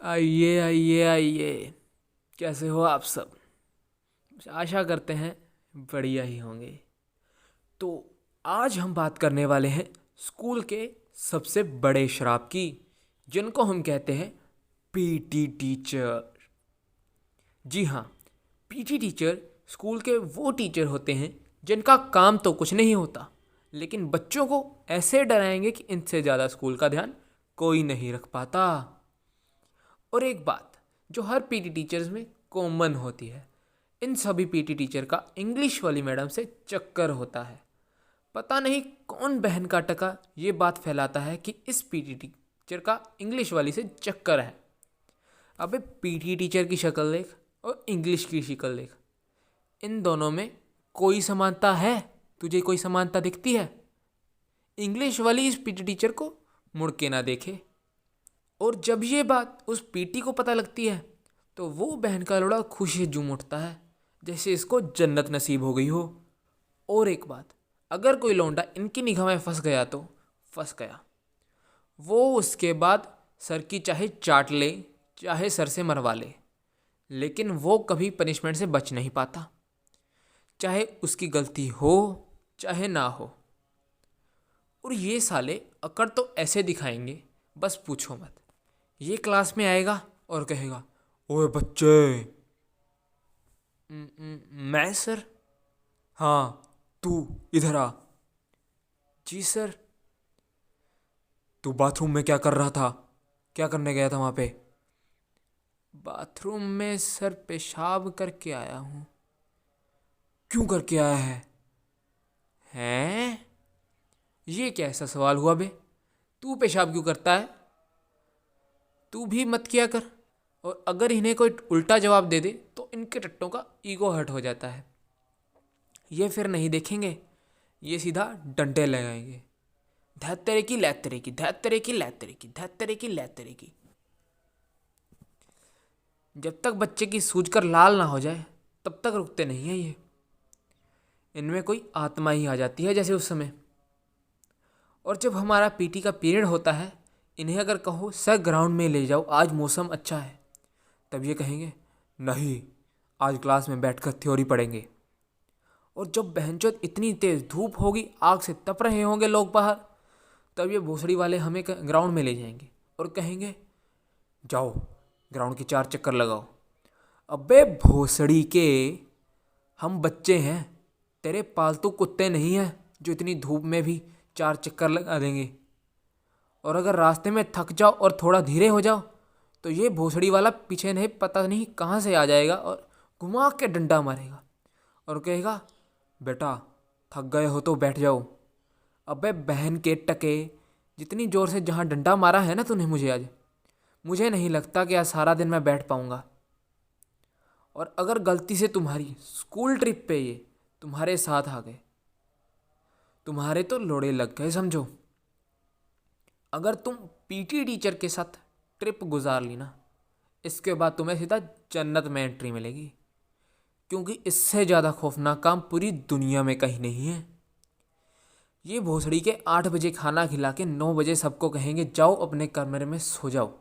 आइए आइए आइए। कैसे हो आप सब? आशा करते हैं बढ़िया ही होंगे। तो आज हम बात करने वाले हैं स्कूल के सबसे बड़े शराब की, जिनको हम कहते हैं पीटी टीचर। जी हाँ, पीटी टीचर स्कूल के वो टीचर होते हैं जिनका काम तो कुछ नहीं होता, लेकिन बच्चों को ऐसे डराएंगे कि इनसे ज़्यादा स्कूल का ध्यान कोई नहीं रख पाता। और एक बात जो हर पीटी टीचर्स में कॉमन होती है, इन सभी पीटी टीचर का इंग्लिश वाली मैडम से चक्कर होता है। पता नहीं कौन बहन का टका ये बात फैलाता है कि इस पीटी टीचर का इंग्लिश वाली से चक्कर है। अबे पीटी टीचर की शक्ल देख और इंग्लिश की शक्ल देख, इन दोनों में कोई समानता है? तुझे कोई समानता दिखती है? इंग्लिश वाली इस पीटी टीचर को मुड़ के ना देखे। और जब ये बात उस पीटी को पता लगती है तो वो बहन का लोड़ा खुशी से झूम उठता है, जैसे इसको जन्नत नसीब हो गई हो। और एक बात, अगर कोई लौंडा इनकी निगाह में फंस गया तो फंस गया। वो उसके बाद सर की चाहे चाट ले, चाहे सर से मरवा ले, लेकिन वो कभी पनिशमेंट से बच नहीं पाता, चाहे उसकी गलती हो चाहे ना हो। और ये साले अकड़ तो ऐसे दिखाएंगे, बस पूछो मत। ये क्लास में आएगा और कहेगा, ओए बच्चे। मैं सर? हाँ, तू इधर आ। जी सर। तू बाथरूम में क्या कर रहा था? क्या करने गया था वहाँ पे? बाथरूम में सर पेशाब करके आया हूँ। क्यों करके आया है? हैं? ये क्या ऐसा सवाल हुआ बे? तू पेशाब क्यों करता है? तू भी मत किया कर। और अगर इन्हें कोई उल्टा जवाब दे दे तो इनके टट्टों का ईगो हर्ट हो जाता है। ये फिर नहीं देखेंगे, ये सीधा डंडे लगाएंगे। धत्तरे की लैतरे की, धत्तरे की लैतरे की, धत्तरे की लैतरे की। जब तक बच्चे की सूझकर लाल ना हो जाए तब तक रुकते नहीं हैं ये। इनमें कोई आत्मा ही आ जाती है जैसे उस समय। और जब हमारा पीटी का पीरियड होता है, इन्हें अगर कहो सर ग्राउंड में ले जाओ, आज मौसम अच्छा है, तब ये कहेंगे नहीं, आज क्लास में बैठकर थ्योरी पढ़ेंगे। और जब बहनचोद इतनी तेज़ धूप होगी, आग से तप रहे होंगे लोग बाहर, तब ये भोसड़ी वाले हमें ग्राउंड में ले जाएंगे और कहेंगे जाओ ग्राउंड के 4 चक्कर लगाओ। अबे भोसड़ी के, हम बच्चे हैं, तेरे पालतू कुत्ते नहीं हैं जो इतनी धूप में भी 4 चक्कर लगा देंगे। और अगर रास्ते में थक जाओ और थोड़ा धीरे हो जाओ तो ये भोसड़ी वाला पीछे नहीं पता नहीं कहाँ से आ जाएगा और घुमा के डंडा मारेगा और कहेगा बेटा थक गए हो तो बैठ जाओ। अबे बहन के टके, जितनी ज़ोर से जहाँ डंडा मारा है ना तूने मुझे आज, मुझे नहीं लगता कि आज सारा दिन मैं बैठ पाऊँगा। और अगर गलती से तुम्हारी स्कूल ट्रिप पे ये तुम्हारे साथ आ गए, तुम्हारे तो लोड़े लग गए समझो। अगर तुम पीटी टीचर के साथ ट्रिप गुजार ली ना, इसके बाद तुम्हें सीधा जन्नत में एंट्री मिलेगी, क्योंकि इससे ज़्यादा खौफनाक काम पूरी दुनिया में कहीं नहीं है। ये भोसड़ी के 8 बजे खाना खिला के 9 बजे सबको कहेंगे जाओ अपने कमरे में सो जाओ,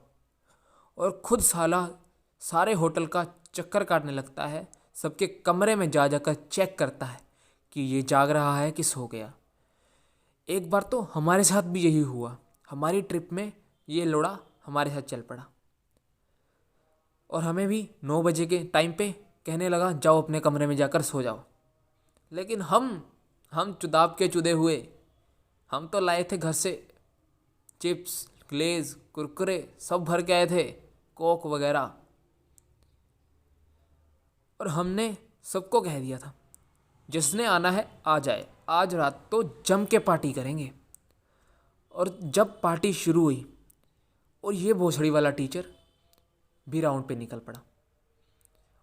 और खुद साला सारे होटल का चक्कर काटने लगता है, सबके कमरे में जा जाकर चेक करता है कि ये जाग रहा है कि सो गया। एक बार तो हमारे साथ भी यही हुआ। हमारी ट्रिप में ये लोड़ा हमारे साथ चल पड़ा और हमें भी 9 बजे के टाइम पे कहने लगा जाओ अपने कमरे में जाकर सो जाओ। लेकिन हम चुदाब के चुदे हुए, हम तो लाए थे घर से चिप्स, ग्लेज, कुरकुरे सब भर के आए थे, कोक वगैरह। और हमने सबको कह दिया था जिसने आना है आ जाए, आज रात तो जम के पार्टी करेंगे। और जब पार्टी शुरू हुई और ये भोसड़ी वाला टीचर भी राउंड पे निकल पड़ा,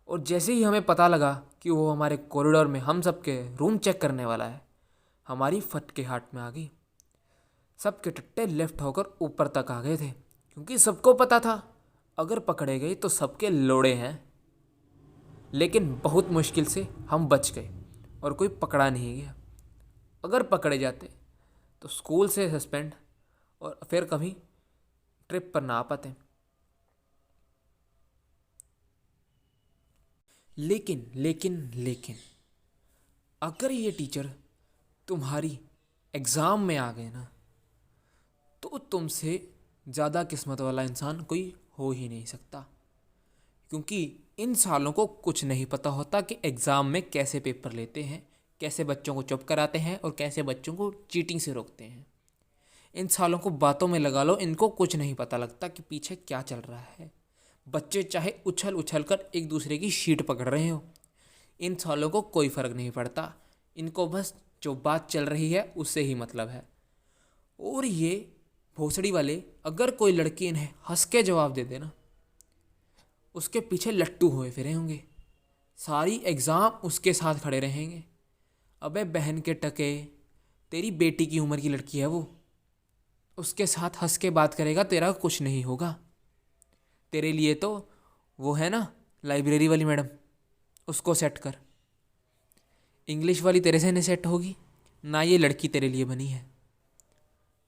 और जैसे ही हमें पता लगा कि वो हमारे कॉरिडोर में हम सब के रूम चेक करने वाला है, हमारी फट के हाथ में आ गई। सबके टट्टे लेफ्ट होकर ऊपर तक आ गए थे, क्योंकि सबको पता था अगर पकड़े गए तो सबके लोड़े हैं। लेकिन बहुत मुश्किल से हम बच गए और कोई पकड़ा नहीं गया। अगर पकड़े जाते तो स्कूल से सस्पेंड और फिर कभी ट्रिप पर ना आ पाते। लेकिन लेकिन लेकिन अगर ये टीचर तुम्हारी एग्ज़ाम में आ गए ना, तो तुमसे ज़्यादा किस्मत वाला इंसान कोई हो ही नहीं सकता। क्योंकि इन सालों को कुछ नहीं पता होता कि एग्ज़ाम में कैसे पेपर लेते हैं, कैसे बच्चों को चुप कराते हैं और कैसे बच्चों को चीटिंग से रोकते हैं। इन सालों को बातों में लगा लो, इनको कुछ नहीं पता लगता कि पीछे क्या चल रहा है। बच्चे चाहे उछल उछल कर एक दूसरे की शीट पकड़ रहे हो, इन सालों को कोई फ़र्क नहीं पड़ता। इनको बस जो बात चल रही है उससे ही मतलब है। और ये भोसड़ी वाले, अगर कोई लड़की इन्हें हंस के जवाब दे देना, उसके पीछे लट्टू हुए फिरे होंगे, सारी एग्ज़ाम उसके साथ खड़े रहेंगे। अबे बहन के टके, तेरी बेटी की उम्र की लड़की है वो, उसके साथ हंस के बात करेगा, तेरा कुछ नहीं होगा। तेरे लिए तो वो है ना लाइब्रेरी वाली मैडम, उसको सेट कर। इंग्लिश वाली तेरे से नहीं सेट होगी, ना ये लड़की तेरे लिए बनी है।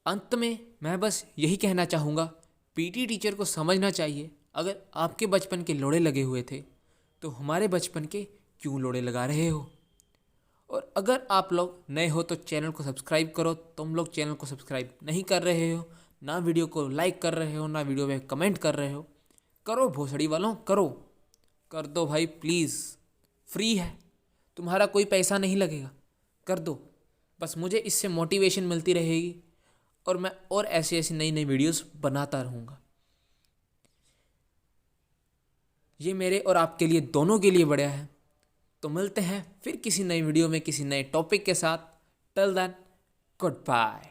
अंत में मैं बस यही कहना चाहूँगा, पीटी टीचर को समझना चाहिए, अगर आपके बचपन के लोड़े लगे हुए थे तो हमारे बचपन के क्यों लोड़े लगा रहे हो। और अगर आप लोग नए हो तो चैनल को सब्सक्राइब करो। तुम लोग चैनल को सब्सक्राइब नहीं कर रहे हो, ना वीडियो को लाइक कर रहे हो, ना वीडियो में कमेंट कर रहे हो, करो भोसड़ी वालों, करो, कर दो भाई प्लीज़। फ्री है, तुम्हारा कोई पैसा नहीं लगेगा, कर दो। बस मुझे इससे मोटिवेशन मिलती रहेगी और मैं और ऐसी ऐसी नई नई वीडियोस बनाता रहूँगा। ये मेरे और आपके लिए, दोनों के लिए बढ़िया है। तो मिलते हैं फिर किसी नई वीडियो में किसी नए टॉपिक के साथ। Till then, good bye.